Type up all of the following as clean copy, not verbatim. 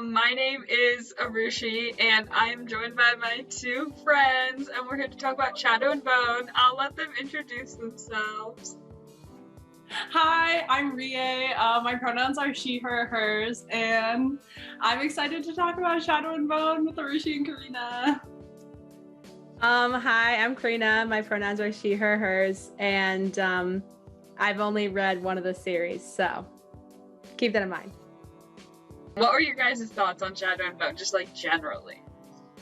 My name is Arushi, and I'm joined by my two friends, and we're here to talk about Shadow and Bone. I'll let them introduce themselves. Hi, I'm Rie. My pronouns are she, her, hers, and I'm excited to talk about Shadow and Bone with Arushi and Karina. Hi, I'm Karina. My pronouns are she, her, hers, and I've only read one of the series, so keep that in mind. What were your guys' thoughts on Shadow and Bone, just like generally?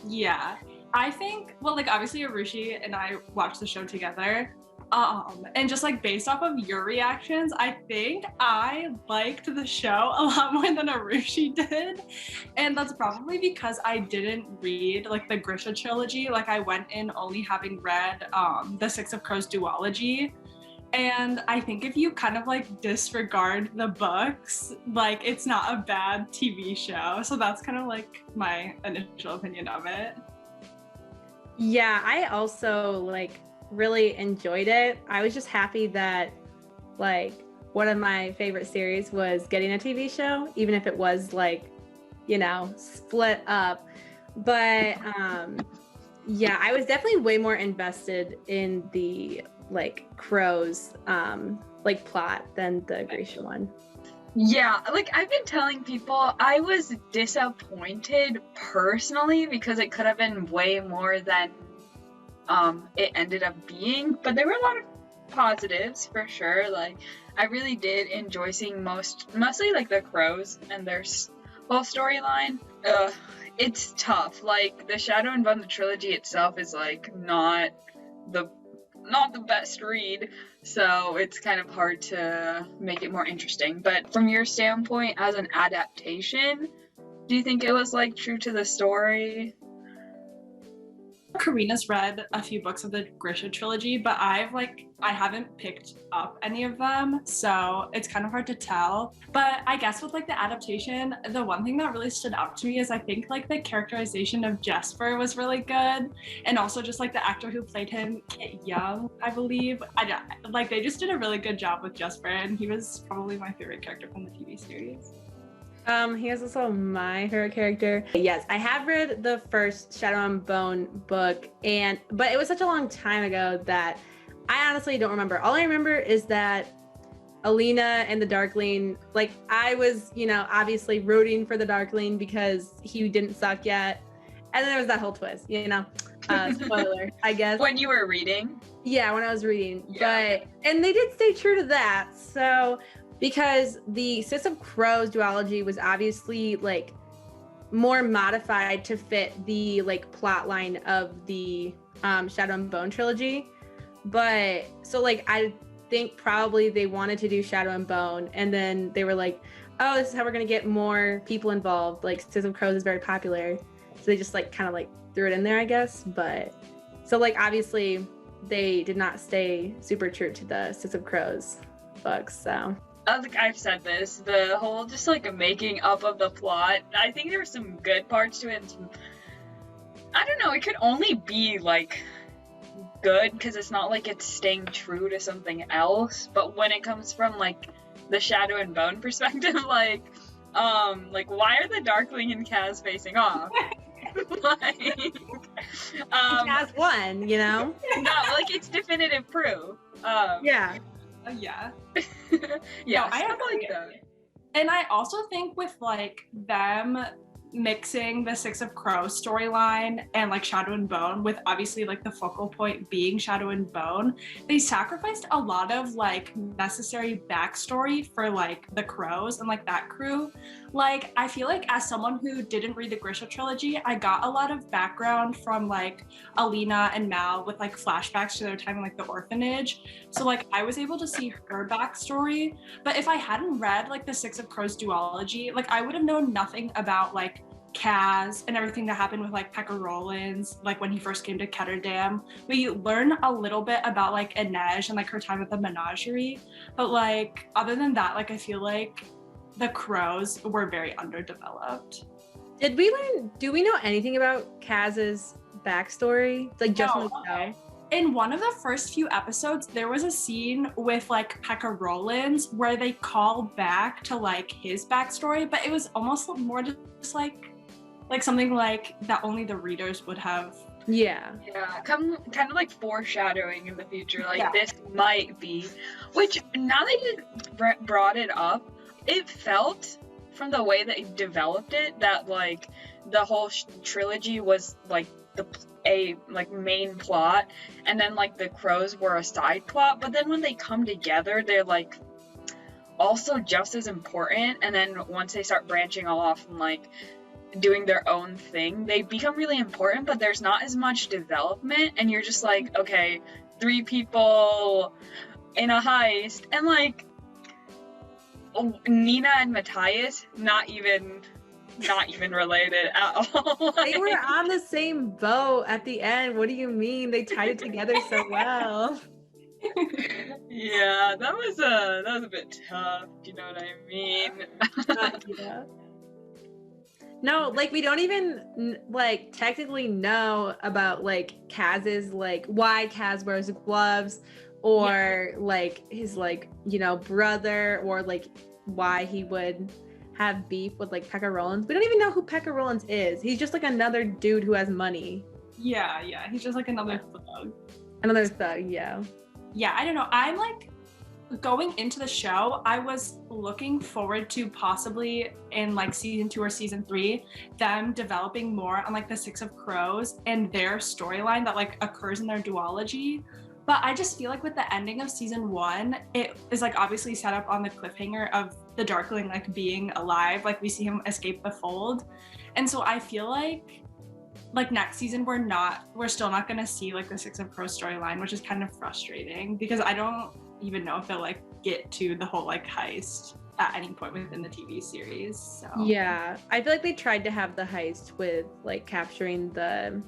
Yeah, I think, well, like obviously Arushi and I watched the show together. And just like based off of your reactions, I think I liked the show a lot more than Arushi did. And that's probably because I didn't read like the Grisha trilogy. Like I went in only having read the Six of Crows duology. And I think if you kind of like disregard the books, like it's not a bad TV show. So that's kind of like my initial opinion of it. Yeah, I also like really enjoyed it. I was just happy that like one of my favorite series was getting a TV show, even if it was like, you know, split up. But yeah, I was definitely way more invested in the like Crows like plot than the Grisha one. Yeah, like I've been telling people I was disappointed personally because it could have been way more than it ended up being, but there were a lot of positives for sure. Like I really did enjoy seeing mostly like the Crows and their whole storyline. It's tough. Like the Shadow and Bone, the trilogy itself is like not the best read, so it's kind of hard to make it more interesting. But from your standpoint as an adaptation, do you think it was like true to the story? Karina's read a few books of the Grisha trilogy, but I haven't picked up any of them, so it's kind of hard to tell. But I guess with like the adaptation, the one thing that really stood out to me is I think like the characterization of Jesper was really good, and also just like the actor who played him, Kit Young, I believe. Like they just did a really good job with Jesper, and he was probably my favorite character from the TV series. He is also my favorite character. Yes, I have read the first Shadow and Bone book, but it was such a long time ago that I honestly don't remember. All I remember is that Alina and the Darkling, like I was, you know, obviously rooting for the Darkling because he didn't suck yet. And then there was that whole twist, you know, spoiler, I guess. When you were reading? Yeah, when I was reading. Yeah. And they did stay true to that. So because the Six of Crows duology was obviously like more modified to fit the like plot line of the Shadow and Bone trilogy. But so like I think probably they wanted to do Shadow and Bone, and then they were like, oh, this is how we're gonna get more people involved. Like Six of Crows is very popular. So they just like kind of like threw it in there, I guess. But so like obviously they did not stay super true to the Six of Crows books, so. Like I've said this, the whole just like making up of the plot, I think there were some good parts to it and some, I don't know, it could only be like good because it's not like it's staying true to something else. But when it comes from like the Shadow and Bone perspective, like why are the Darkling and Kaz facing off? Like Kaz won, you know? No, like it's definitive proof. Yeah. Yeah. Yeah, no, I stuff agree. like that. And I also think with like them mixing the Six of Crows storyline and like Shadow and Bone with obviously like the focal point being Shadow and Bone, they sacrificed a lot of like necessary backstory for like the Crows and like that crew. Like I feel like as someone who didn't read the Grisha trilogy, I got a lot of background from like Alina and Mal with like flashbacks to their time in like the orphanage. So like I was able to see her backstory. But if I hadn't read like the Six of Crows duology, like I would have known nothing about like Kaz and everything that happened with like Pekka Rollins, like when he first came to Ketterdam. We learn a little bit about like Inej and like her time at the menagerie, but like other than that, like I feel like the Crows were very underdeveloped. Do we know anything about Kaz's backstory? Like just from the show? in one of the first few episodes, there was a scene with like Pekka Rollins where they call back to like his backstory, but it was almost more just like something like that only the readers would have. Yeah, kind of like foreshadowing in the future, like this might be, which now that you brought it up, it felt from the way that it developed it that like the whole trilogy was like a main plot, and then like the crows were a side plot, but then when they come together, they're like also just as important, and then once they start branching off and like doing their own thing, they become really important, but there's not as much development, and you're just like, okay, 3 people in a heist, and like Nina and Matthias, not even related at all. They were on the same boat at the end. What do you mean? They tied it together so well. Yeah, that was a bit tough. Do you know what I mean? Yeah. No, like we don't even like technically know about like Kaz's like why Kaz wears gloves, or like his like, you know, brother, or like why he would have beef with like Pekka Rollins. We don't even know who Pekka Rollins is. He's just like another dude who has money. Yeah, he's just like another thug. Another thug, yeah. Yeah, I don't know. I'm like, going into the show, I was looking forward to possibly in like season 2 or season 3, them developing more on like the Six of Crows and their storyline that like occurs in their duology. But I just feel like with the ending of season 1, it is like obviously set up on the cliffhanger of the Darkling like being alive, like we see him escape the fold. And so I feel like next season we're still not gonna see like the Six of Crows storyline, which is kind of frustrating because I don't even know if they'll like get to the whole like heist at any point within the TV series. So yeah, I feel like they tried to have the heist with like capturing the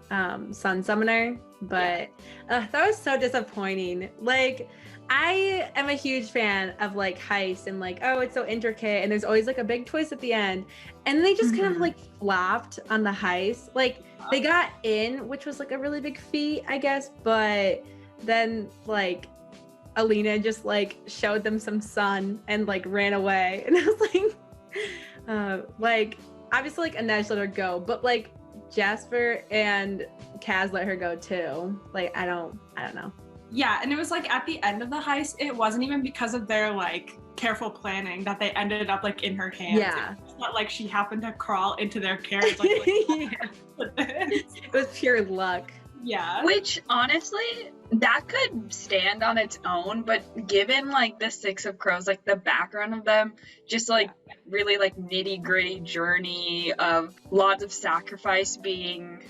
Sun Summoner, but that was so disappointing. Like, I am a huge fan of like heists and like, oh, it's so intricate and there's always like a big twist at the end, and they just kind of like flopped on the heist. Like they got in, which was like a really big feat, I guess, but then like Alina just like showed them some sun and like ran away, and I was like obviously like Inej let her go, but like Jasper and Kaz let her go too. Like I don't know. Yeah, and it was like at the end of the heist, it wasn't even because of their like careful planning that they ended up like in her hands. Yeah, it was not like she happened to crawl into their carriage. It was pure luck. Yeah. Which honestly, that could stand on its own, but given like the Six of Crows, like the background of them, just like really like nitty gritty journey of lots of sacrifice being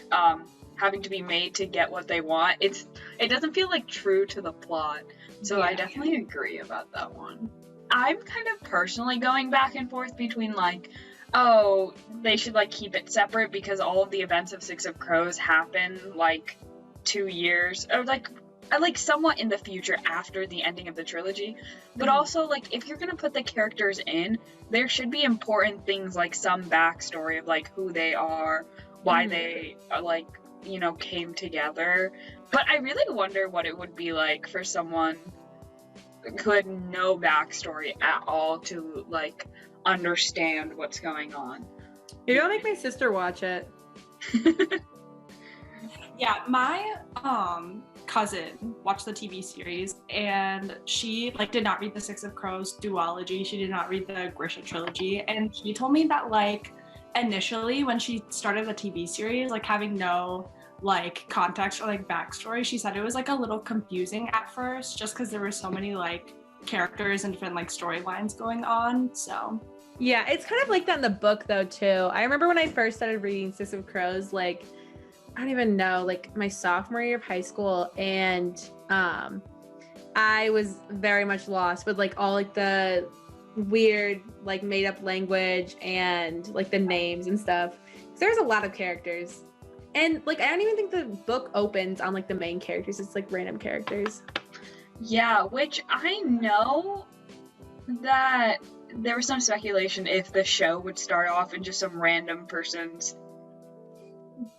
having to be made to get what they want, it doesn't feel like true to the plot. So I definitely agree about that one. I'm kind of personally going back and forth between like, oh, they should like keep it separate because all of the events of Six of Crows happen like 2 years or like somewhat in the future after the ending of the trilogy. But also like if you're gonna put the characters in, there should be important things like some backstory of like who they are, why they are like, you know, came together. But I really wonder what it would be like for someone who had no backstory at all to like understand what's going on. Maybe I'll make my sister watch it. Yeah, my cousin watched the TV series, and she like did not read the Six of Crows duology. She did not read the Grisha trilogy, and he told me that like initially when she started the TV series, like having no like context or like backstory, she said it was like a little confusing at first just because there were so many like characters and different like storylines going on. So yeah, it's kind of like that in the book though too. I remember when I first started reading Six of Crows, like I don't even know, like my sophomore year of high school, and I was very much lost with like all like the weird like made up language and like the names and stuff. There's a lot of characters. And like I don't even think the book opens on like the main characters. It's like random characters. Yeah, which I know that there was some speculation if the show would start off in just some random person's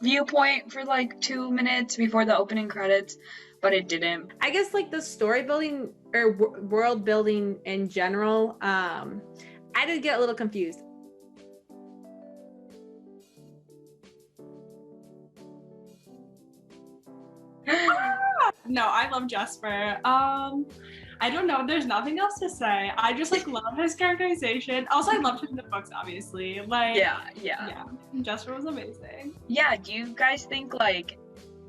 viewpoint for like 2 minutes before the opening credits, but it didn't. I guess like the story building or world building in general, I did get a little confused. No, I love Jesper. I don't know. There's nothing else to say. I just like love his characterization. Also, I loved him in the books, obviously. Like, yeah. Jesper was amazing. Yeah. Do you guys think like?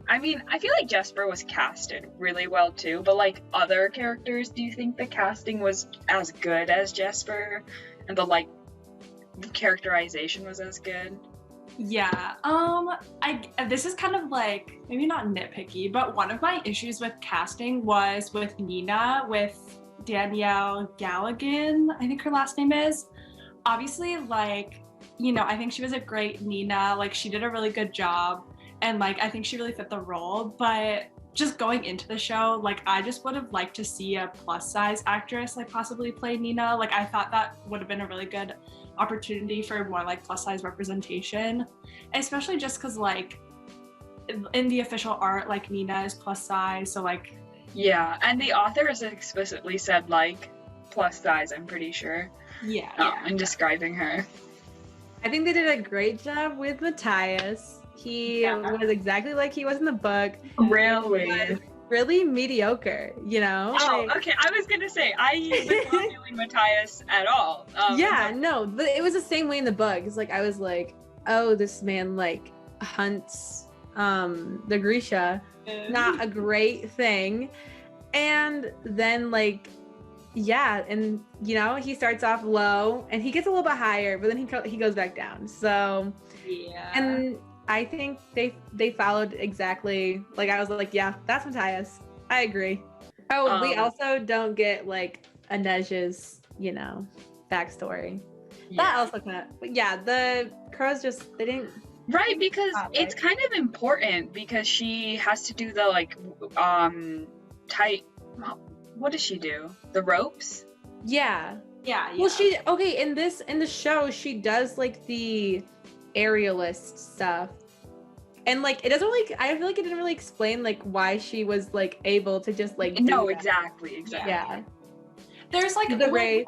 I mean, I feel like Jesper was casted really well too, but like other characters, do you think the casting was as good as Jesper, and the characterization was as good? Yeah. This is kind of like maybe not nitpicky, but one of my issues with casting was with Nina, with Danielle Galligan, I think her last name is. Obviously, like, you know, I think she was a great Nina, like she did a really good job, and like I think she really fit the role, but just going into the show, like I just would have liked to see a plus size actress like possibly play Nina. Like I thought that would have been a really good opportunity for more like plus size representation, especially just because like in the official art, like Nina is plus size, so like yeah, and the author has explicitly said like plus size, I'm pretty sure. Yeah. In describing her. I think they did a great job with Matthias. He was exactly like he was in the book. Really? Really mediocre, you know? Oh, okay. I was gonna say, I was not feeling Matthias at all. No, but it was the same way in the book. It's like, I was like, oh, this man like hunts the Grisha. Not a great thing. And then like, yeah, and you know, he starts off low and he gets a little bit higher, but then he goes back down. So yeah. And I think they followed exactly, like I was like, yeah, that's Matthias. I agree. Oh, we also don't get like Inej's, you know, backstory. Yeah. That also kind of, but yeah, the crows just, they didn't. Right, because it's kind of important because she has to do the like, tight, what does she do? The ropes? Yeah. Yeah. Well, in the show, she does like the aerialist stuff. And like it doesn't really, I feel like it didn't really explain like why she was like able to just like no, do exactly. Yeah. There's like the race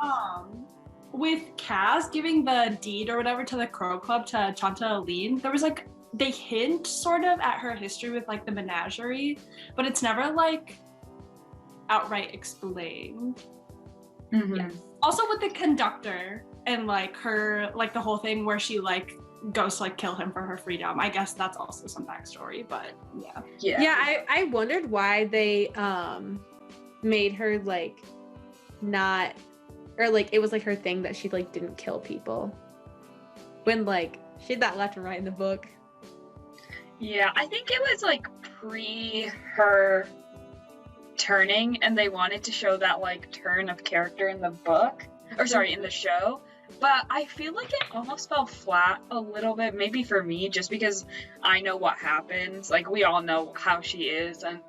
with Kaz giving the deed or whatever to the Crow Club to Chanta Aline, there was like they hint sort of at her history with like the menagerie, but it's never like outright explained. Mm-hmm. Yeah. Also with the conductor and like her, like the whole thing where she like goes to like kill him for her freedom. I guess that's also some backstory, but yeah. Yeah, I wondered why they made her like not, or like it was like her thing that she like didn't kill people when like she had that left and right in the book. Yeah, I think it was like pre her turning, and they wanted to show that like turn of character in the book, or sorry, in the show. But I feel like it almost fell flat a little bit, maybe for me, just because I know what happens. Like, we all know how she is, and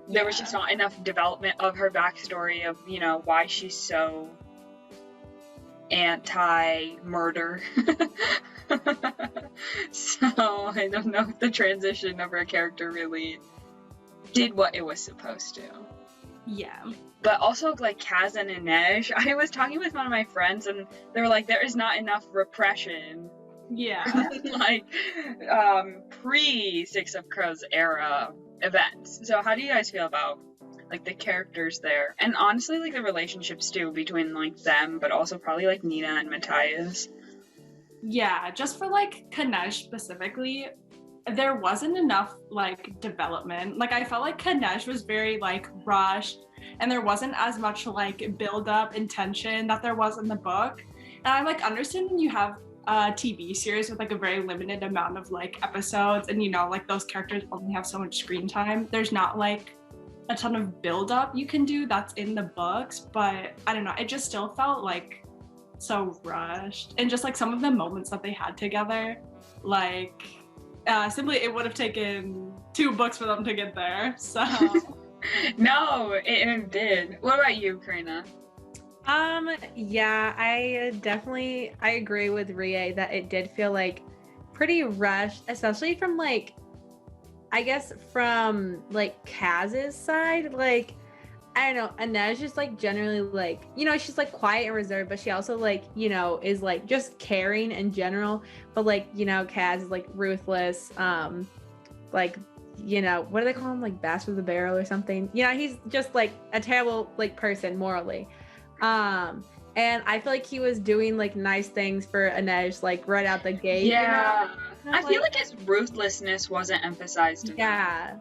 there was just not enough development of her backstory of, you know, why she's so anti-murder. So, I don't know if the transition of her character really did what it was supposed to. Yeah. But also, like, Kaz and Inej, I was talking with one of my friends, and they were like, there is not enough repression. Yeah. Like, pre-Six of Crows era events. So how do you guys feel about, like, the characters there? And honestly, like, the relationships, too, between, like, them, but also probably, like, Nina and Matthias. Yeah, just for, like, Kanej specifically, there wasn't enough, like, development. Like, I felt like Kanej was very, like, rushed, and there wasn't as much like build up and tension that there was in the book. And I like understand when you have a TV series with like a very limited amount of like episodes, and you know, like those characters only have so much screen time. There's not like a ton of build up you can do that's in the books, but I don't know, it just still felt like so rushed. And just like some of the moments that they had together, like simply it would have taken 2 books for them to get there. So No, it did. What about you, Karina? Yeah, I agree with Rie that it did feel like pretty rushed, especially from like, I guess from like Kaz's side. Like, I don't know, Inez just like generally like, you know, she's like quiet and reserved, but she also like, you know, is like just caring in general. But like, you know, Kaz is like ruthless. Like, you know, what do they call him? Like Bastard of the Barrel or something. You know, he's just like a terrible like person morally. And I feel like he was doing like nice things for Inez like right out the gate. Yeah. You know? I feel like his ruthlessness wasn't emphasized enough.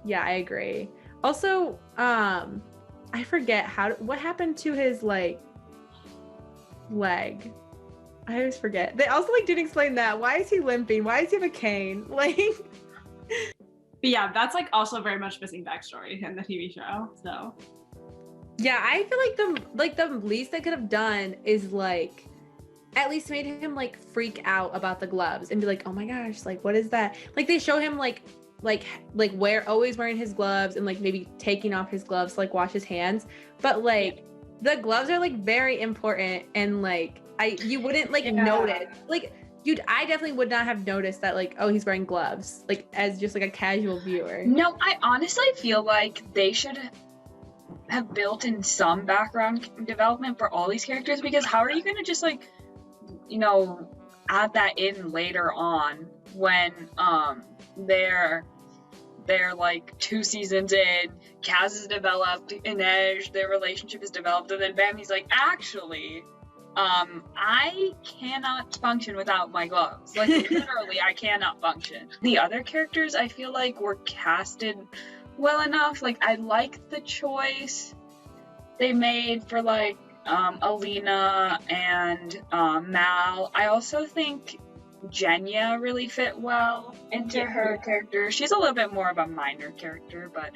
Yeah, I agree. Also, I forget what happened to his like leg. I always forget. They also like didn't explain that. Why is he limping? Why does he have a cane? Like, But yeah, that's like also very much missing backstory in the TV show. So yeah, I feel like the least they could have done is like at least made him like freak out about the gloves and be like, oh my gosh, like what is that? Like they show him like always wearing his gloves and like maybe taking off his gloves to like wash his hands. But like the gloves are like very important, and like you wouldn't like notice. Like I definitely would not have noticed that like, oh, he's wearing gloves, like as just like a casual viewer. No, I honestly feel like they should have built in some background development for all these characters, because how are you going to just like, you know, add that in later on when they're like 2 seasons in, Kaz is developed, Inej, their relationship is developed, and then bam, he's like, actually, I cannot function without my gloves. Like, literally, I cannot function. The other characters, I feel like, were casted well enough. Like, I liked the choice they made for, like, Alina and Mal. I also think Jenya really fit well into her character. She's a little bit more of a minor character, but,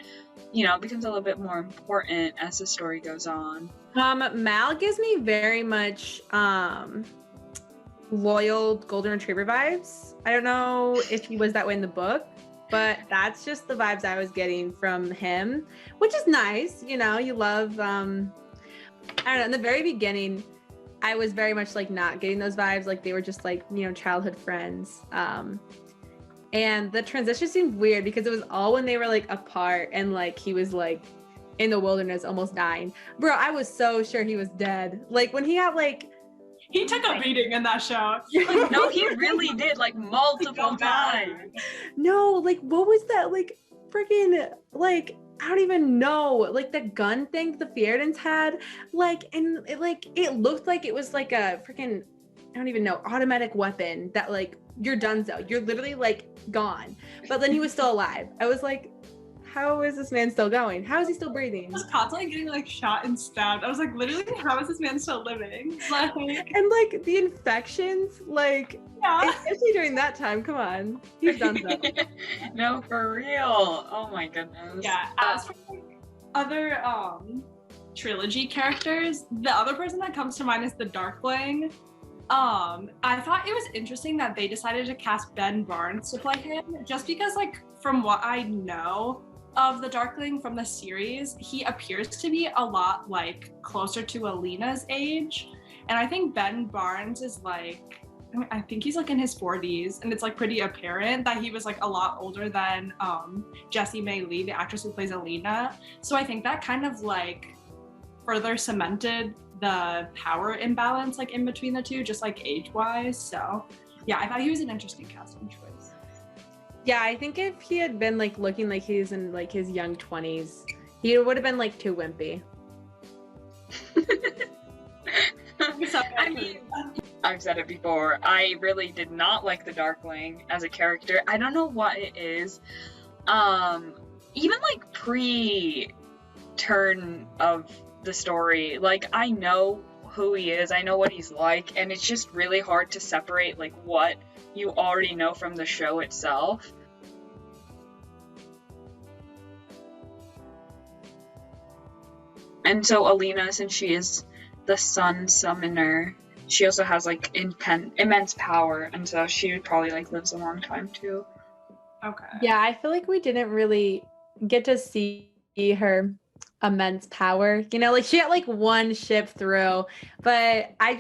you know, becomes a little bit more important as the story goes on. Mal gives me very much loyal golden retriever vibes. I don't know if he was that way in the book, but that's just the vibes I was getting from him, which is nice. You know, you love, I don't know, in the very beginning, I was very much like not getting those vibes. Like they were just like, you know, childhood friends. And the transition seemed weird because it was all when they were like apart and like he was like in the wilderness almost dying. Bro, I was so sure he was dead. Like when he had like, he took a beating in that show. Like, no, he really did, like multiple times. No, like what was that? Like freaking like, I don't even know, like the gun thing the Fierdans had, like, and it looked like it was like a freaking, I don't even know, automatic weapon that like, you're donezo. You're literally like gone. But then he was still alive. I was like, how is this man still going? How is he still breathing? I was constantly getting like shot and stabbed. I was like, literally, how is this man still living? Like, and like the infections, like, especially during that time, come on. He's done so. No, for real. Oh my goodness. Yeah, as for like, other trilogy characters, the other person that comes to mind is the Darkling. I thought it was interesting that they decided to cast Ben Barnes to play him, just because like from what I know of the Darkling from the series, he appears to be a lot like closer to Alina's age, and I think Ben Barnes is like, I think he's like in his 40s, and it's like pretty apparent that he was like a lot older than Jessie May Lee, the actress who plays Alina. So I think that kind of like further cemented the power imbalance like in between the two, just like age-wise. So yeah, I thought he was an interesting casting choice. Yeah, I think if he had been like looking like he's in like his young 20s, he would have been like too wimpy. I mean, I've said it before, I really did not like the Darkling as a character. I don't know what it is. Even like pre-turn of the story, like I know who he is, I know what he's like, and it's just really hard to separate like what you already know from the show itself. And so Alina, since she is the sun summoner, she also has like immense power, and so she would probably like lives a long time too. Okay. Yeah, I feel like we didn't really get to see her immense power. You know, like she got like one ship through, but I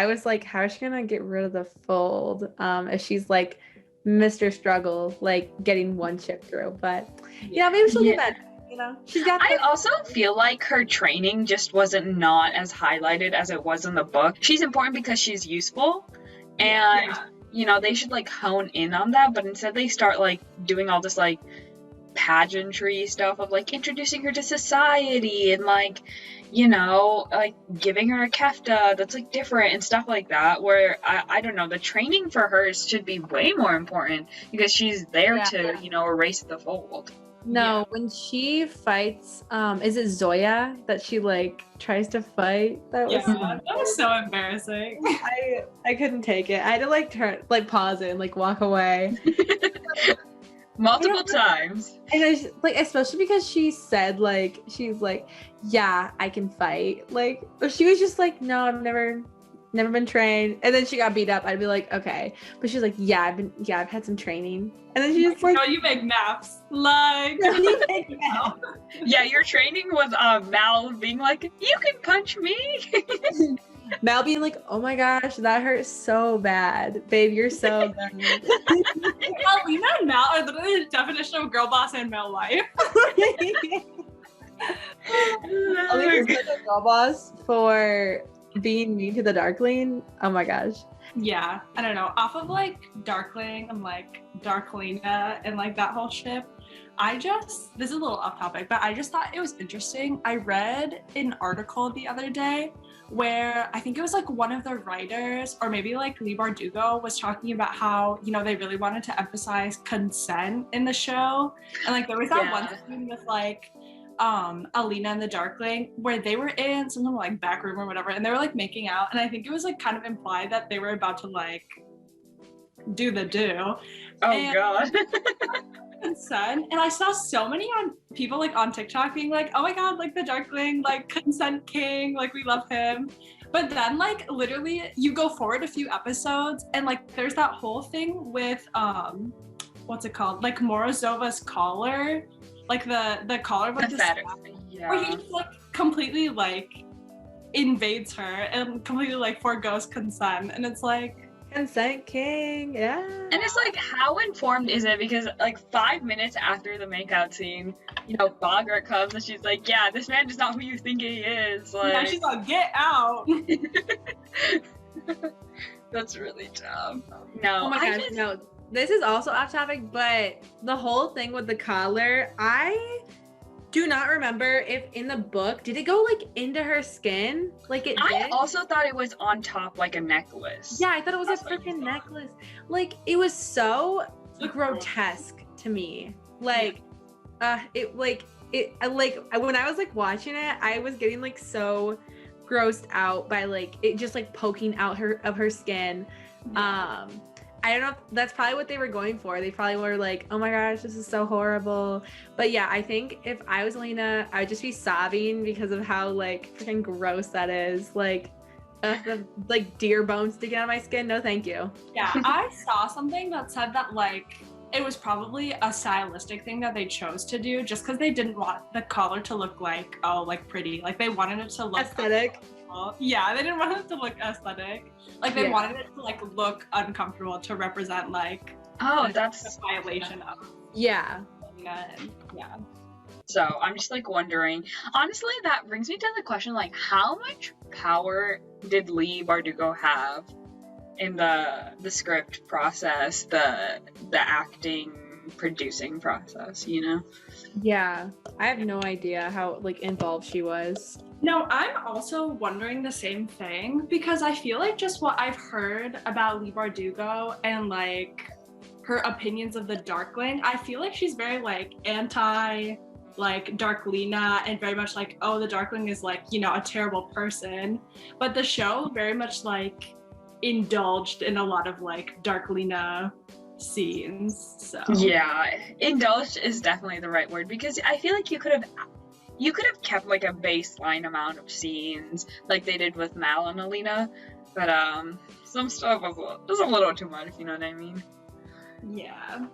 was like, how is she gonna get rid of the fold? If she's like Mr. Struggle, like getting one ship through. But yeah, maybe she'll get better. You know, she's got. I also feel like her training just wasn't not as highlighted as it was in the book. She's important because she's useful, and you know they should like hone in on that. But instead, they start like doing all this like pageantry stuff of like introducing her to society and like, you know, like giving her a kefta that's like different and stuff like that, where I don't know, the training for her should be way more important because she's there to, you know, erase the fold. No, when she fights, is it Zoya that she like tries to fight? That was so embarrassing. I couldn't take it. I had to like pause it and like walk away. Multiple times. And I just, like, especially because she said like she's like, yeah, I can fight. Like she was just like, no, I've never been trained. And then she got beat up. I'd be like, okay. But she's like, I've had some training. And then she just like, no, you make maps. Like yeah, your training was Mal being like, you can punch me. Mal being like, oh my gosh, that hurt so bad. Babe, you're so bad. Lena and Mal are literally the definition of girl boss and male wife. Alina's such a girl boss for being mean to the Darkling. Oh my gosh. Yeah, I don't know. Off of like Darkling and like Darklina and like that whole ship, this is a little off topic, but I just thought it was interesting. I read an article the other day where I think it was like one of the writers or maybe like Lee Bardugo was talking about how, you know, they really wanted to emphasize consent in the show. And like there was that one scene with like Alina and the Darkling where they were in some like back room or whatever and they were like making out, and I think it was like kind of implied that they were about to like do the do. Oh god. Consent, and I saw so many people like on TikTok being like, oh my god, like the Darkling, like consent king, like we love him. But then like literally you go forward a few episodes and like there's that whole thing with what's it called, like Morozova's collar, like the collar with where he just like completely like invades her and completely like forgoes consent, and it's like consent king, yeah. And it's like, how informed is it? Because like 5 minutes after the makeout scene, you know, Bogart comes and she's like, yeah, this man is not who you think he is. Like, yeah, she's like, get out. That's really dumb. No. Oh my gosh, no. This is also off topic, but the whole thing with the collar, I do not remember if in the book, did it go like into her skin? Like it did? I also thought it was on top like a necklace. Yeah, I thought it was a freaking necklace. Like it was so grotesque to me. Like when I was like watching it, I was getting like so grossed out by like it just like poking out her skin. I don't know if that's probably what they were going for. They probably were like, oh my gosh, this is so horrible. But yeah, I think if I was Alina, I would just be sobbing because of how like freaking gross that is. Like, the like deer bones sticking out of my skin. No, thank you. Yeah, I saw something that said that like it was probably a stylistic thing that they chose to do just because they didn't want the collar to look like, oh, like pretty. Like they wanted it to look aesthetic. Yeah, they didn't want it to look aesthetic. Like they wanted it to like look uncomfortable to represent like that's a violation of yeah. So I'm just like wondering, honestly, that brings me to the question, like how much power did Lee Bardugo have in the script process, the acting, producing process, you know? Yeah, I have no idea how like involved she was. No, I'm also wondering the same thing because I feel like just what I've heard about Lee Bardugo and like her opinions of the Darkling, I feel like she's very like anti like Darklina and very much like, oh, the Darkling is like, you know, a terrible person. But the show very much like indulged in a lot of like Darklina scenes. So yeah, indulged is definitely the right word because I feel like you could have kept like a baseline amount of scenes like they did with Mal and Alina, but some stuff was a little too much, if you know what I mean. Yeah.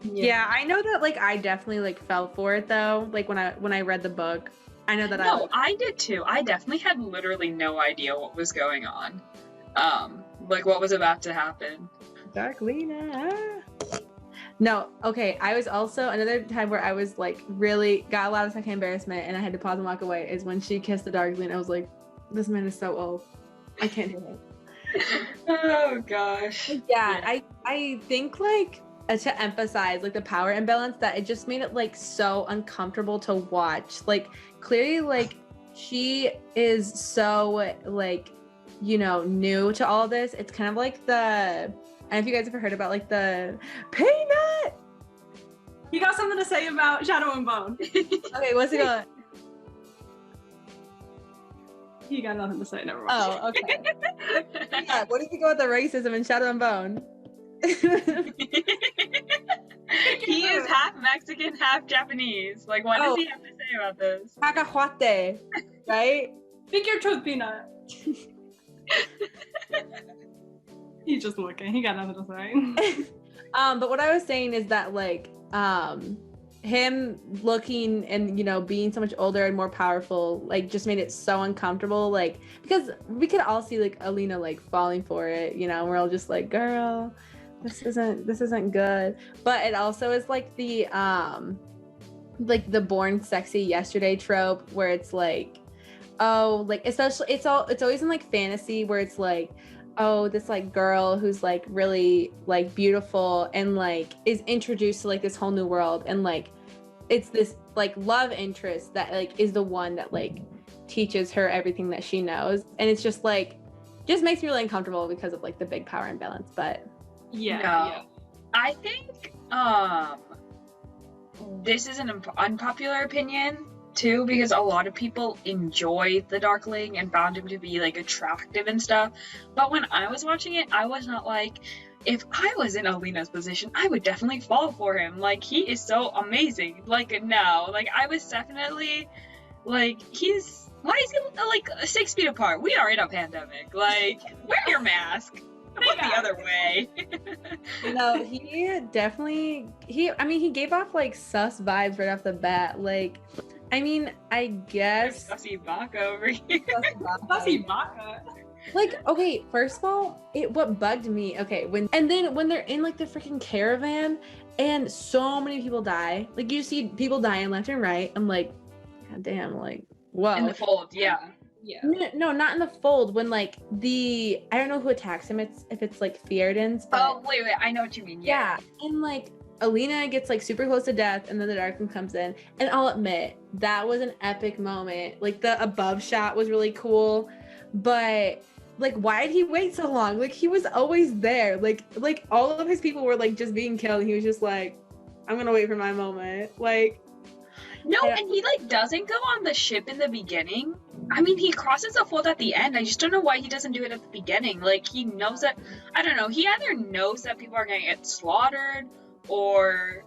Yeah, I know that like I definitely like fell for it though. Like when I read the book, I know that No, I did too. I definitely had literally no idea what was going on. Like what was about to happen. Darklina. No, okay. I was also another time where I was like really got a lot of second embarrassment and I had to pause and walk away is when she kissed the Darklina. I was like, this man is so old. I can't do it. Oh gosh. Yeah, I think like to emphasize like the power imbalance that it just made it like so uncomfortable to watch. Like clearly like she is so like new to all this. It's kind of like I don't know if you guys ever heard about like the peanut. You got something to say about Shadow and Bone? Okay, what's it going? You got nothing to say, never mind. Oh, okay. Yeah, what do you think about the racism in Shadow and Bone? He is half Mexican, half Japanese. Like, what does he have to say about this? Cacahuate, right? Speak your truth, Peanut. He's just looking. He got nothing to say. But what I was saying is that like him looking and being so much older and more powerful like just made it so uncomfortable, like because we could all see like Alina like falling for it, we're all just like, girl, this isn't good. But it also is like the born sexy yesterday trope where it's like, oh, like especially it's always in like fantasy where it's like, oh, this like girl who's like really like beautiful and like is introduced to like this whole new world, and like it's this like love interest that like is the one that like teaches her everything that she knows, and it's just like just makes me really uncomfortable because of like the big power imbalance. But yeah. I think this is an unpopular opinion too, because a lot of people enjoy the Darkling and found him to be like attractive and stuff, but when I was watching it I was not like, if I was in Alina's position I would definitely fall for him, like he is so amazing. Like no, like I was definitely like, why is he like 6 feet apart? We are in a pandemic, like wear your mask. Look the other way. No, he definitely he gave off like sus vibes right off the bat. Like I mean, I guess Sussy Baka over here. Sussy Baka. Like, okay, first of all, what bugged me, okay, when they're in like the freaking caravan and so many people die, like you see people dying left and right. I'm like, god damn, like, whoa. In the fold, yeah. Yeah. No, not in the fold. When like I don't know who attacks him. If it's like Fierden's. Oh wait, I know what you mean. Yeah. And like Alina gets like super close to death, and then the Darkling comes in, and I'll admit that was an epic moment. Like the above shot was really cool, but like why did he wait so long? Like he was always there. Like all of his people were like just being killed, and he was just like, I'm gonna wait for my moment. Like no, and he like doesn't go on the ship in the beginning. I mean, he crosses the fold at the end. I just don't know why he doesn't do it at the beginning. Like he knows that, I don't know, he either knows that people are gonna get slaughtered, or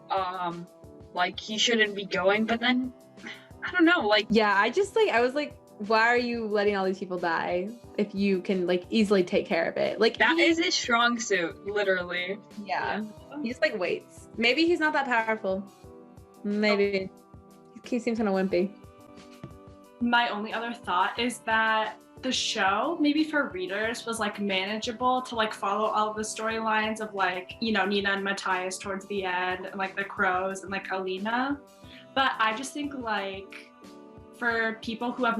like he shouldn't be going, but then I don't know, like yeah, I was like, why are you letting all these people die if you can like easily take care of it? Like that is his strong suit, literally. Yeah. He just like waits. Maybe he's not that powerful. Maybe he seems kind of wimpy. My only other thought is that the show, maybe for readers, was like manageable to like follow all of the storylines of like, Nina and Matthias towards the end, and like the crows and like Alina. But I just think like for people who have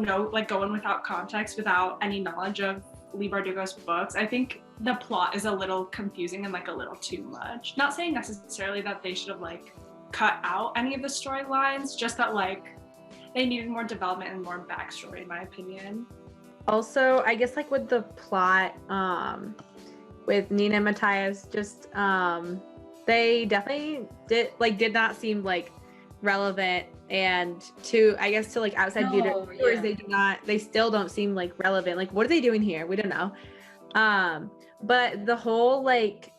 going without context, without any knowledge of Leigh Bardugo's books, I think the plot is a little confusing and like a little too much. Not saying necessarily that they should have like cut out any of the storylines, just that like they needed more development and more backstory, in my opinion. Also, I guess like with the plot, with Nina and Matthias, just they definitely did not seem like relevant, and to like outside viewers, they still don't seem like relevant. Like what are they doing here? We don't know. But the whole like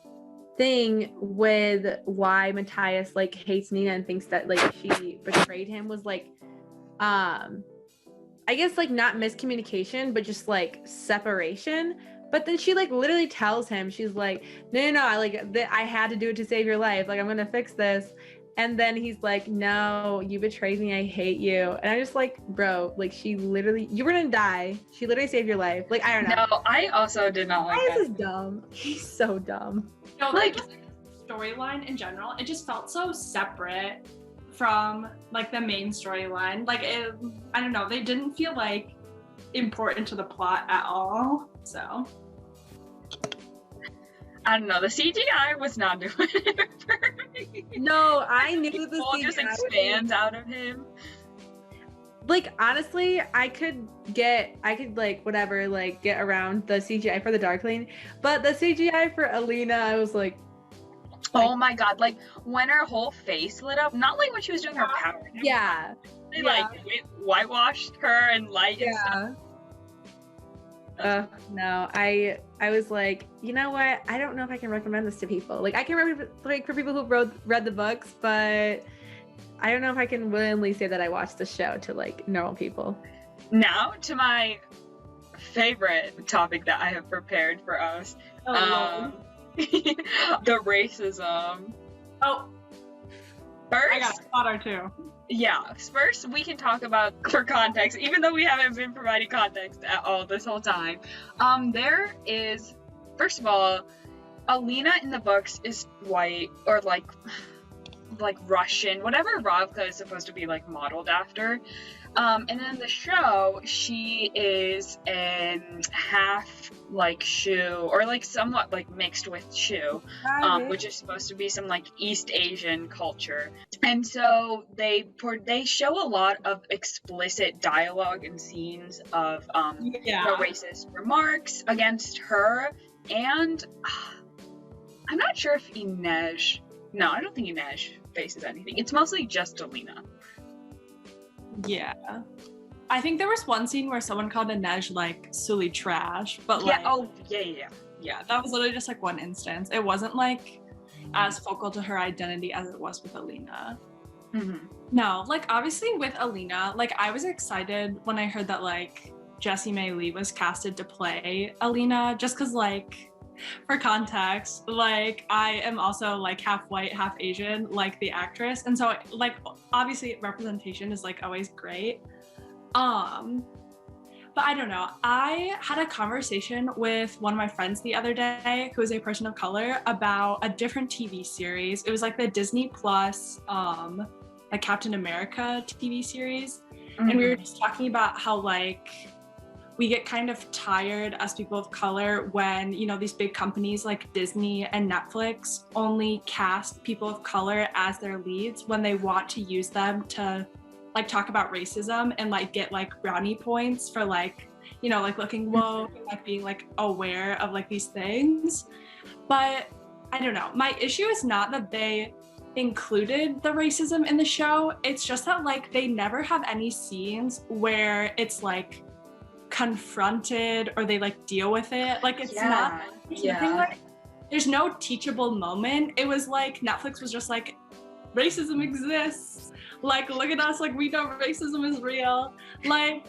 thing with why Matthias like hates Nina and thinks that like she betrayed him was like I guess like not miscommunication, but just like separation. But then she like literally tells him, she's like, no, I had to do it to save your life. Like, I'm gonna fix this. And then he's like, no, you betrayed me. I hate you. And I'm just like, bro, like she literally, you were gonna die. She literally saved your life. Like, I don't know. No, I also did not like that. This is dumb. He's so dumb. No, like storyline in general, it just felt so separate from like the main storyline. Like I don't know, they didn't feel like important to the plot at all. So I don't know, the CGI was not doing it for me. No, I knew the CGI just expands out of him. Like, honestly, I could like whatever, like get around the CGI for the Darkling, but the CGI for Alina, I was like, oh my god, like when her whole face lit up, not like when she was doing her power. Yeah. They like whitewashed her and light and stuff. No, I was like, you know what? I don't know if I can recommend this to people. Like, I can recommend like for people who read the books, but I don't know if I can willingly say that I watched the show to like normal people. Now to my favorite topic that I have prepared for us. The racism. Oh, first, I got a spot or two. Yeah, first we can talk about for context, even though we haven't been providing context at all this whole time. There is, first of all, Alina in the books is white or like Russian, whatever Ravka is supposed to be like modeled after. And in the show, she is half like Shu, or like somewhat like mixed with Shu, which is supposed to be some like East Asian culture. And so they show a lot of explicit dialogue and scenes of racist remarks against her, and I'm not sure if Inej. No, I don't think Inej faces anything. It's mostly just Alina. Yeah. I think there was one scene where someone called Inej like silly trash, but like yeah, that was literally just like one instance. It wasn't like as focal to her identity as it was with Alina. Mm-hmm. No, like obviously with Alina, like I was excited when I heard that like Jessie May Lee was casted to play Alina, just because like for context, like I am also like half white, half Asian, like the actress, and so like obviously representation is like always great. But I don't know. I had a conversation with one of my friends the other day who is a person of color about a different TV series. It was like the Disney Plus like Captain America TV series. Mm-hmm. And we were just talking about how like we get kind of tired as people of color when, you know, these big companies like Disney and Netflix only cast people of color as their leads when they want to use them to like talk about racism and like get like brownie points for like, you know, like looking woke and like being like aware of like these things. But I don't know. My issue is not that they included the racism in the show. It's just that like they never have any scenes where it's like confronted or they like deal with it. Like it's not like, there's no teachable moment. It was like Netflix was just like, racism exists, like look at us, like we know racism is real, like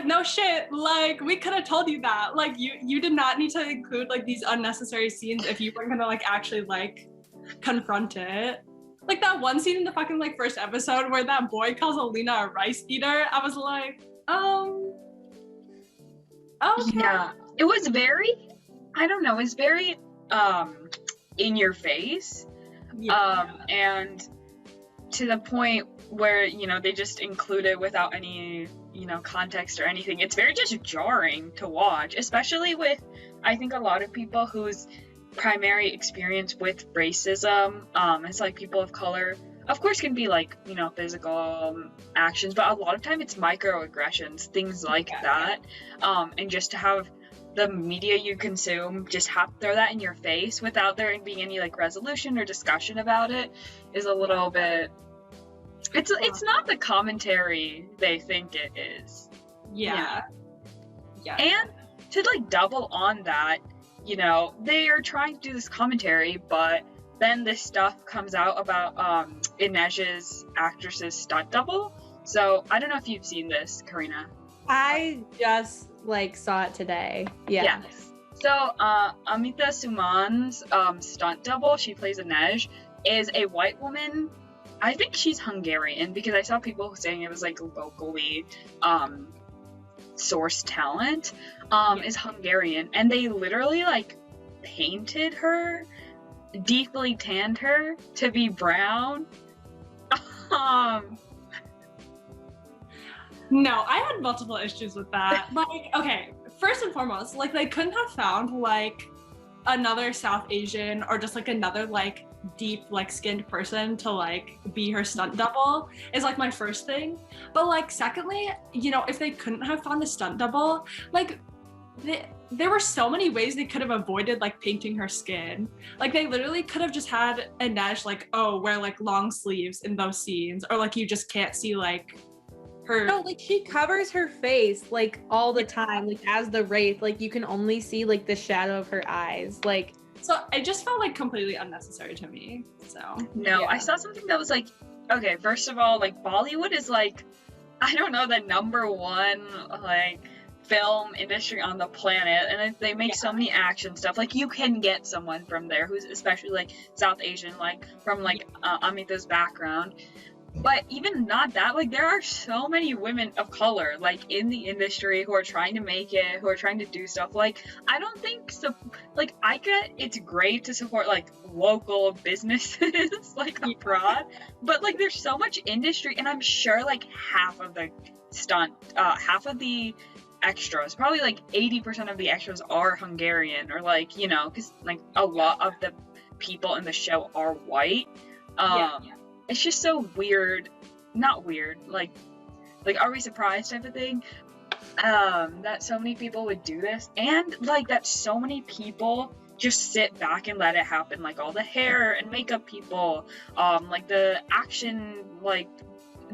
no shit, like we could have told you that, like you did not need to include like these unnecessary scenes if you weren't gonna like actually like confront it. Like that one scene in the fucking like first episode where that boy calls Alina a rice eater, I was like, okay. Yeah, it was very, I don't know, it's very in your face. And to the point where, you know, they just include it without any, you know, context or anything. It's very just jarring to watch, especially with, I think, a lot of people whose primary experience with racism, it's like people of color, of course, can be like, you know, physical actions, but a lot of time it's microaggressions, things like that. And just to have the media you consume just throw that in your face without there being any like resolution or discussion about it is a little bit, it's not the commentary they think it is. Yeah. And to like double on that, you know, they are trying to do this commentary, but then this stuff comes out about Inej's actress's stunt double. So I don't know if you've seen this, Karina. I just like saw it today. Yeah. Yes. So, Amita Suman's stunt double, she plays Inej, is a white woman. I think she's Hungarian because I saw people saying it was like locally sourced talent. Is Hungarian, and they literally like painted her, deeply tanned her to be brown. No, I had multiple issues with that. Like, okay, first and foremost, like they couldn't have found like another South Asian or just like another like deep like skinned person to like be her stunt double is like my first thing. But like secondly, you know, if they couldn't have found a stunt double, like there were so many ways they could have avoided like painting her skin. Like they literally could have just had Inej like, oh, wear like long sleeves in those scenes, or like you just can't see like her. No, like she covers her face like all the time, like as the wraith, like you can only see like the shadow of her eyes. Like, so it just felt like completely unnecessary to me. So no, yeah. I saw something that was like, okay, first of all, like Bollywood is like, I don't know, the #1 like film industry on the planet, and they make so many action stuff. Like you can get someone from there who's especially like South Asian, like from like Amita's background. But even not that, like there are so many women of color like in the industry who are trying to make it, who are trying to do stuff. Like I don't think so. Like I get it's great to support like local businesses like abroad, but like there's so much industry, and I'm sure like half of the extras, probably like 80% of the extras are Hungarian, or like, you know, because like a lot of the people in the show are white. It's just so weird, not weird, like are we surprised type of thing, that so many people would do this, and like that so many people just sit back and let it happen, like all the hair and makeup people, like the action like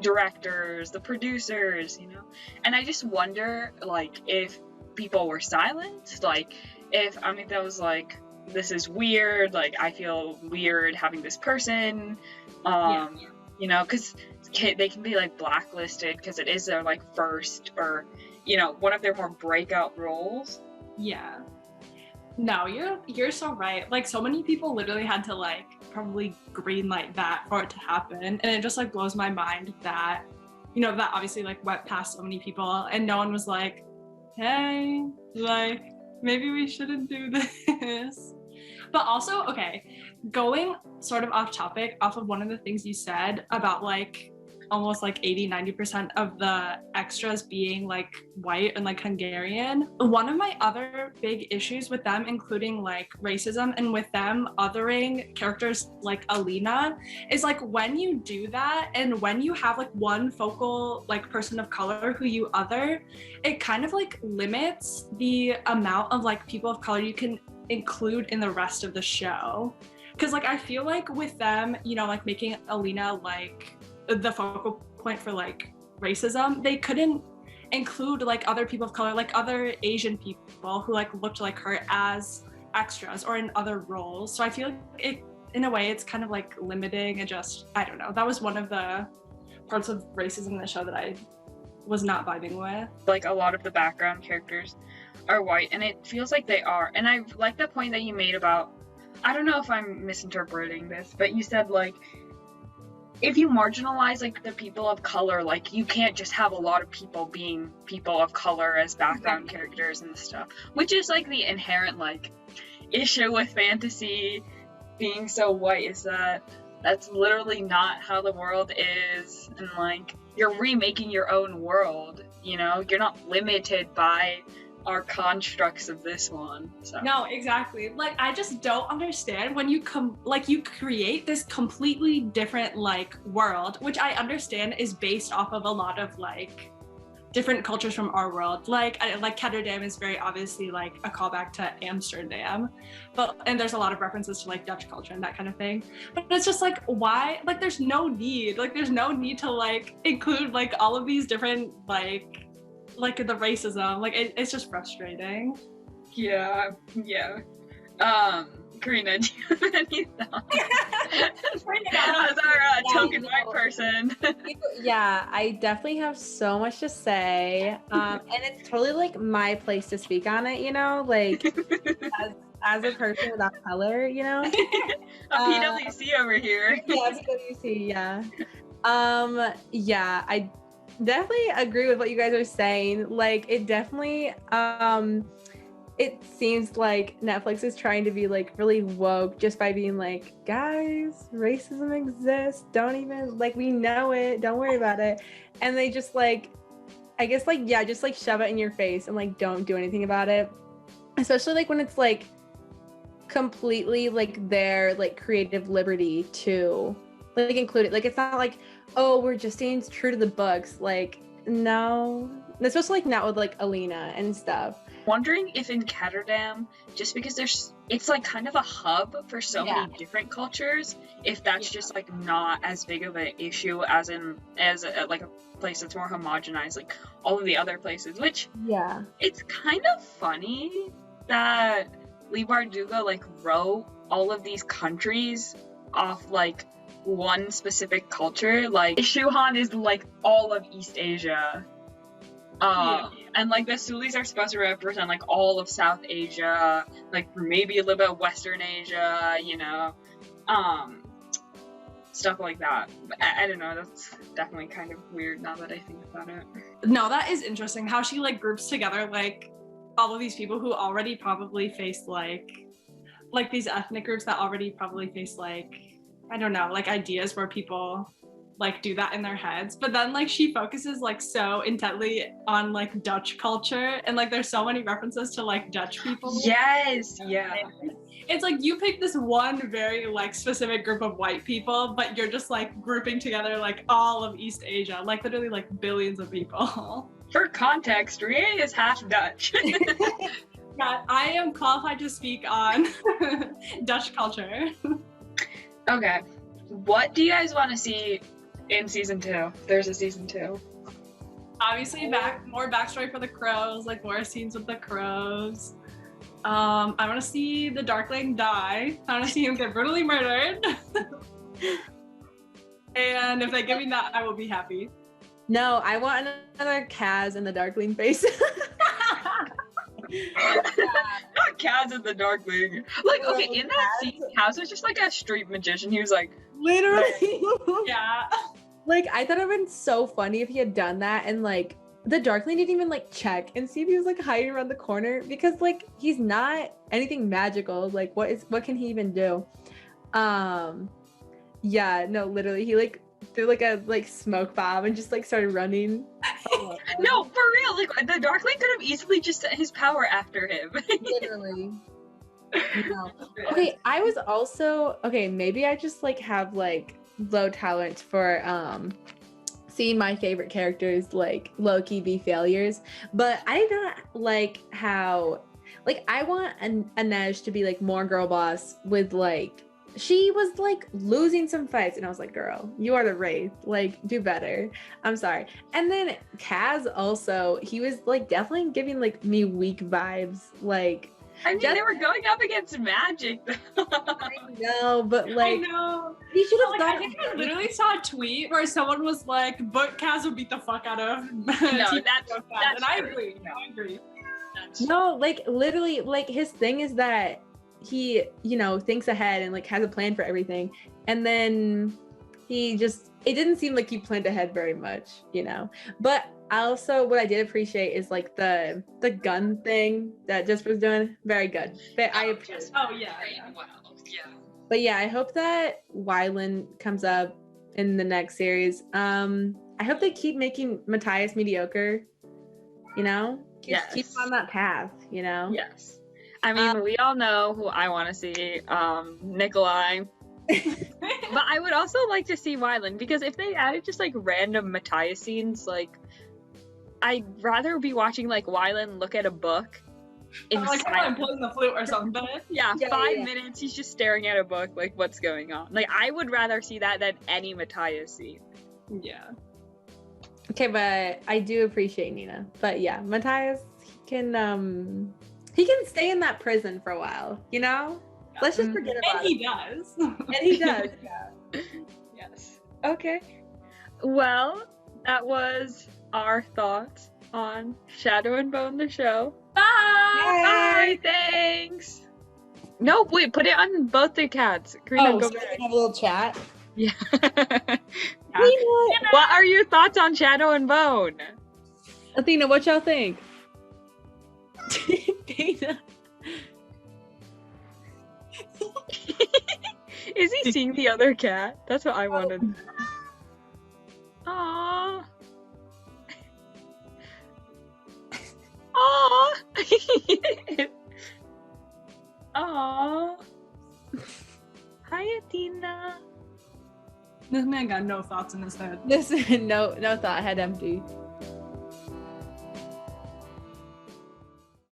directors, the producers, you know. And I just wonder like if people were silent, like if Amita was like, this is weird, like I feel weird having this person, you know, because they can be like blacklisted because it is their like first, or you know, one of their more breakout roles. Yeah, no, you're so right. Like so many people literally had to like probably greenlight that for it to happen, and it just like blows my mind that, you know, that obviously like went past so many people and no one was like, hey, like maybe we shouldn't do this. But also, okay, going sort of off topic, off of one of the things you said about like almost like 80-90% of the extras being like white and like Hungarian. One of my other big issues with them, including like racism and with them othering characters like Alina, is like when you do that and when you have like one focal like person of color who you other, it kind of like limits the amount of like people of color you can include in the rest of the show. Because like I feel like with them, you know, like making Alina like the focal point for like racism, they couldn't include like other people of color, like other Asian people who like looked like her as extras or in other roles. So I feel like it, in a way, it's kind of like limiting, and just, I don't know, that was one of the parts of racism in the show that I was not vibing with. Like a lot of the background characters are white, and it feels like they are. And I like the point that you made about, I don't know if I'm misinterpreting this, but you said like if you marginalize like the people of color, like you can't just have a lot of people being people of color as background characters and stuff, which is like the inherent like issue with fantasy being so white, is that that's literally not how the world is, and like you're remaking your own world, you know, you're not limited by our constructs of this one. So. No, exactly. Like I just don't understand when you you create this completely different like world, which I understand is based off of a lot of like different cultures from our world. Like Ketterdam is very obviously like a callback to Amsterdam, and there's a lot of references to like Dutch culture and that kind of thing. But it's just like, why? Like there's no need to like include like all of these different like the racism. Like it's just frustrating. Yeah. Karina, do you have any thoughts? As our token white person. Yeah, I definitely have so much to say. And it's totally like my place to speak on it, you know, like as a person without color, you know. A PWC over here. Yeah, PWC, yeah. Yeah, I definitely agree with what you guys are saying. Like it definitely it seems like Netflix is trying to be like really woke just by being like, guys, racism exists. Don't even like we know it. Don't worry about it. And they just like, I guess like, yeah, just like shove it in your face and like don't do anything about it. Especially like when it's like completely like their like creative liberty to like include it. Like it's not like, oh, we're just staying true to the books. Like, no. Especially like not with like Alina and stuff. Wondering if in Ketterdam, just because it's like kind of a hub for so many different cultures, if that's just like not as big of an issue as like a place that's more homogenized, like all of the other places. Which it's kind of funny that Lee Bardugo like wrote all of these countries off like one specific culture. Like Shuhan is like all of East Asia. And like the Sulis are supposed to represent like all of South Asia, like maybe a little bit of Western Asia, you know, stuff like that. I don't know, that's definitely kind of weird now that I think about it. No, that is interesting how she like groups together like all of these people who already probably face like these ethnic groups that already probably face like, I don't know, like ideas where people like do that in their heads, but then like she focuses like so intently on like Dutch culture and like there's so many references to like Dutch people. Yes, yeah. It's like you pick this one very like specific group of white people, but you're just like grouping together like all of East Asia, like literally like billions of people. For context, Rie is half Dutch. Yeah, I am qualified to speak on Dutch culture. Okay, what do you guys want to see in season 2? There's a season 2. Obviously, more backstory for the crows, like more scenes with the crows. I want to see the Darkling die. I want to see him get brutally murdered. And if they give me that, I will be happy. No, I want another Kaz in the Darkling face. Not Kaz in the Darkling. Like, okay, in that scene, Kaz was just like a street magician. He was like, literally. Yeah. Like, I thought it would have been so funny if he had done that and like the Darkling didn't even like check and see if he was like hiding around the corner because like he's not anything magical. Like what can he even do? Yeah, no, literally he like threw like a like smoke bomb and just like started running. No, for real, like the Darkling could have easily just sent his power after him. Literally. No. Okay, I was also maybe I just like have like low tolerance for seeing my favorite characters like low-key be failures, but I did not like how like I want Inej to be like more girl boss with like she was like losing some fights and I was like, girl, you are the Wraith, like do better. I'm sorry. And then Kaz also, he was like definitely giving like me weak vibes. Like I mean, they were going up against magic. I know, but like, I know. He should have like, done. I think I literally saw a tweet where someone was like, "But Kaz would beat the fuck out of." No, that's and I agree. No, I agree. No, like literally, like his thing is that he, you know, thinks ahead and like has a plan for everything, and then he just. It didn't seem like he planned ahead very much, you know. But also, what I did appreciate is like the gun thing that Just was doing. Very good. But I appreciate. Oh yeah. But yeah, I hope that Wylan comes up in the next series. I hope they keep making Matthias mediocre. You know, keep on that path. You know. Yes. I mean, we all know who I want to see. Nikolai. But I would also like to see Wylan, because if they added just like random Matthias scenes, like I'd rather be watching like Wylan look at a book in like I'm playing the flute or something. Yeah, 5 minutes he's just staring at a book, like what's going on. Like I would rather see that than any Matthias scene. Yeah. Okay, but I do appreciate Nina. But yeah, Matthias, he can stay in that prison for a while, you know? Let's just forget about And it. he does. And he does. Yeah. Yes. Okay. Well, that was our thoughts on Shadow and Bone the show. Bye. Bye. Thanks. No, wait. Put it on both the cats. Karina, Oh, go so we back. can have a little chat. Yeah. Athena, What are your thoughts on Shadow and Bone? Athena, what y'all think? Dana. Is he seeing the other cat? That's what I wanted. Aww. Aww. Aww. Hi, Athena. This man got no thoughts in his head. Listen, no thought, head empty.